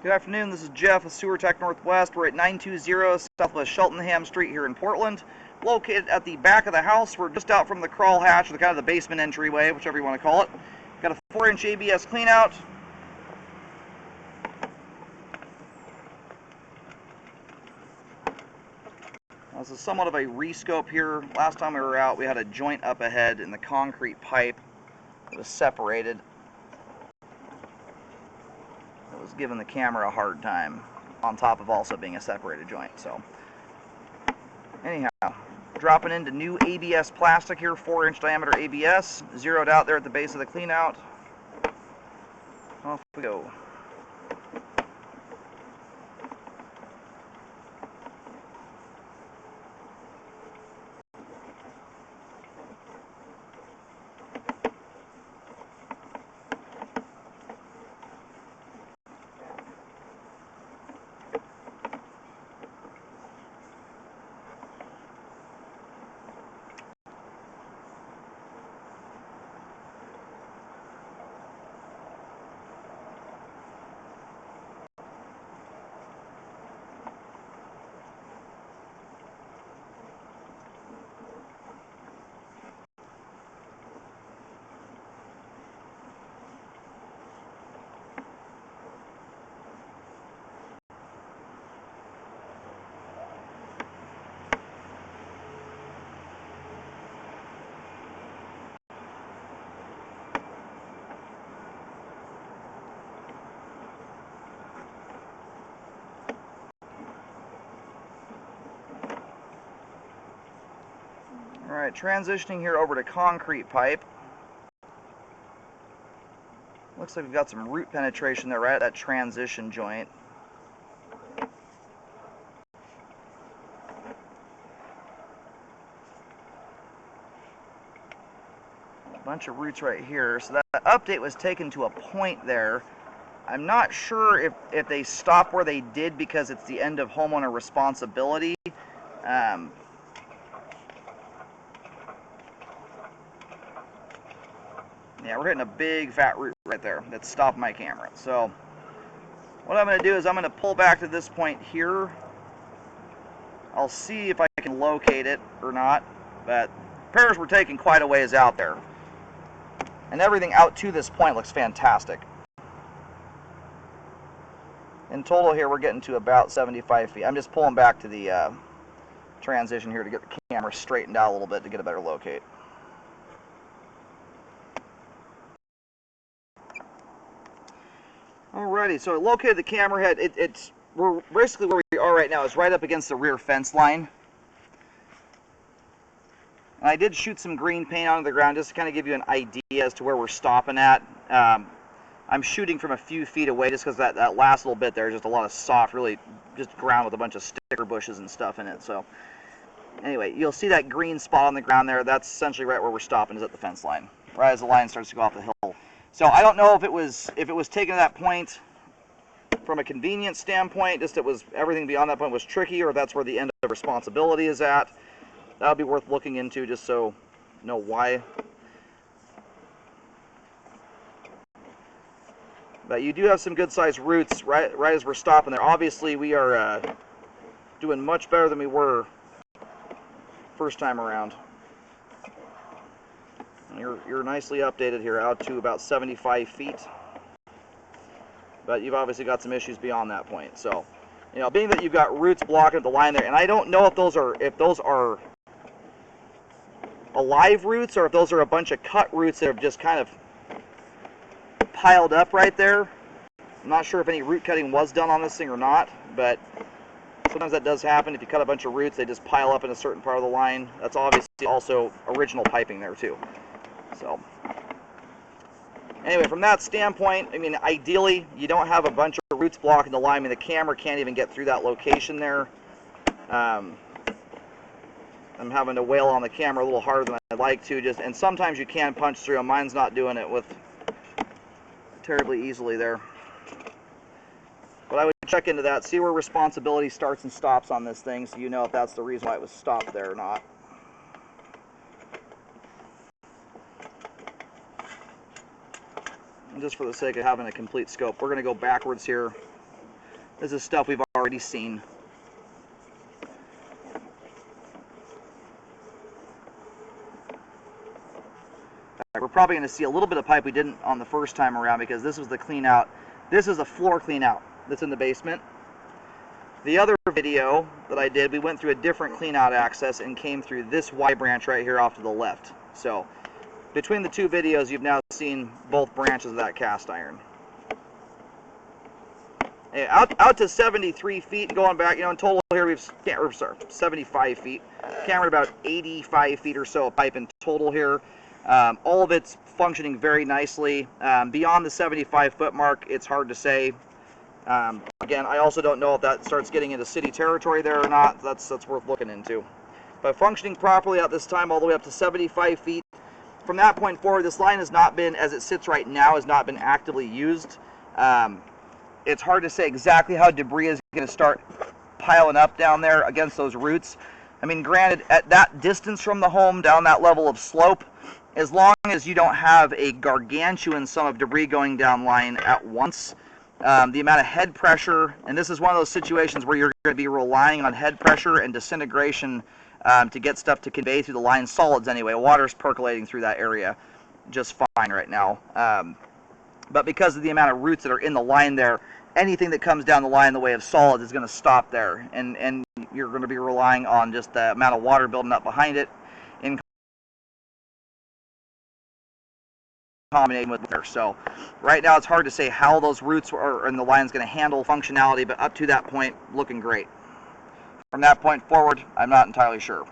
Good afternoon, this is Jeff with Sewer Tech Northwest. We're at 920 Southwest Cheltenham Street here in Portland. Located at the back of the house. We're just out from the crawl hatch, or kind of the basement entryway, whichever you want to call it. Got a 4-inch ABS cleanout. This is somewhat of a rescope here. Last time we were out, we had a joint up ahead in the concrete pipe. It was separated. It was giving the camera a hard time, on top of also being a separated joint. So, anyhow, dropping into new ABS plastic here, 4-inch diameter ABS, zeroed out there at the base of the cleanout. Off we go. Alright, transitioning here over to concrete pipe. Looks like we've got some root penetration there right at that transition joint. A bunch of roots right here. So that update was taken to a point there. I'm not sure if they stopped where they did because it's the end of homeowner responsibility. Yeah, we're hitting a big fat root right there that stopped my camera. So what I'm going to do is I'm going to pull back to this point here. I'll see if I can locate it or not, but pairs were taking quite a ways out there. And everything out to this point looks fantastic. In total here we're getting to about 75 feet. I'm just pulling back to the transition here to get the camera straightened out a little bit to get a better locate. Alrighty, so I located the camera head. We're basically where we are right now is right up against the rear fence line. And I did shoot some green paint onto the ground just to kind of give you an idea as to where we're stopping at. I'm shooting from a few feet away just because that last little bit there is just a lot of soft, really just ground with a bunch of sticker bushes and stuff in it. So anyway, you'll see that green spot on the ground there. That's essentially right where we're stopping, is at the fence line, right as the line starts to go off the hill. So I don't know if it was taken to that point from a convenience standpoint, just everything beyond that point was tricky, or that's where the end of responsibility is at. That would be worth looking into just so you know why. But you do have some good sized roots right as we're stopping there. Obviously we are doing much better than we were first time around. You're nicely updated here out to about 75 feet. But you've obviously got some issues beyond that point. So, you know, being that you've got roots blocking the line there, and I don't know if those are alive roots or if those are a bunch of cut roots that have just kind of piled up right there. I'm not sure if any root cutting was done on this thing or not, but sometimes that does happen. If you cut a bunch of roots, they just pile up in a certain part of the line. That's obviously also original piping there too. So anyway, from that standpoint, I mean, ideally, you don't have a bunch of roots blocking the line. I mean, the camera can't even get through that location there. I'm having to wail on the camera a little harder than I'd like to, and sometimes you can punch through them. Mine's not doing it with terribly easily there. But I would check into that, see where responsibility starts and stops on this thing, so you know if that's the reason why it was stopped there or not. And just for the sake of having a complete scope, we're going to go backwards here This is stuff we've already seen. We're probably going to see a little bit of pipe we didn't on the first time around because this was the clean out. This is a floor clean out that's in the basement. The other video that I did, we went through a different clean out access and came through this Y branch right here off to the left. So between the two videos, you've now seen both branches of that cast iron. Out to 73 feet, going back, in total here we've, 75 feet. Cambered about 85 feet or so of pipe in total here. All of it's functioning very nicely. Beyond the 75-foot mark, it's hard to say. Again, I also don't know if that starts getting into city territory there or not. That's worth looking into. But functioning properly at this time, all the way up to 75 feet. From that point forward, this line has not been, as it sits right now, has not been actively used. It's hard to say exactly how debris is going to start piling up down there against those roots. I mean, granted, at that distance from the home, down that level of slope, as long as you don't have a gargantuan sum of debris going down line at once, the amount of head pressure, and this is one of those situations where you're going to be relying on head pressure and disintegration to get stuff to convey through the line, solids anyway. Water's percolating through that area just fine right now. But because of the amount of roots that are in the line there, anything that comes down the line in the way of solids is going to stop there. And you're going to be relying on just the amount of water building up behind it in combination with there. So right now it's hard to say how those roots and the line's going to handle functionality, but up to that point, looking great. From that point forward, I'm not entirely sure.